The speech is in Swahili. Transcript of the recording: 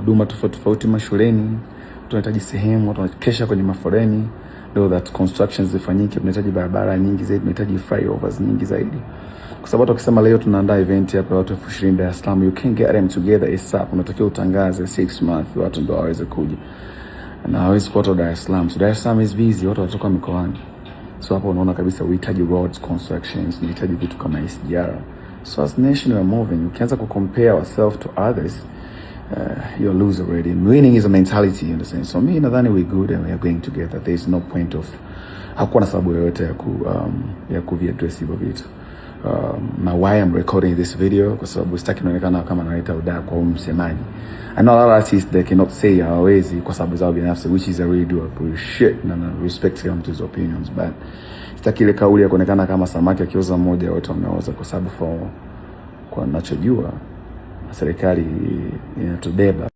huduma tofauti tofauti mashuleni, tunahitaji sehemu, tunakesha kwenye mafoleni ndio that constructions zifanyike. Tunahitaji barabara nyingi zaidi, tunahitaji flyovers nyingi zaidi. Kwa sababu tukisema leo tunaandaa event hapa watu 20,000 Dar es Salaam, you can't get them together ASAP. Unatakiwa utangaze 6 months watu ndio waweze kuja. Na hawezi kuwa Dar es Salaam. So Dar es Salaam is busy, watu wanatoka mikoani. So hapo unaona kabisa uhitaji roads constructions, unahitaji vitu kama SGR. So as nation we are moving. Ukianza ku compare ourselves to others, you'll lose already. Winning is a mentality, you understand? So me nadhani we good and we are going together. There is no point of hakuwa na sababu yoyote ya kuviaddress hivyo vitu. Now why I'm recording this video kwa sababu sitaki kuonekana kama naleta udaa kwa msemaji. I know a lot of artists they cannot say hawezi kwa sababu zao binafsi, which is I really do appreciate na respect kila mtu's opinions, but sitaki ile kauli ya kuonekana kama samaki akioza mmoja wote wameoza, kwa sababu kwa ninachojua serikali inatubeba.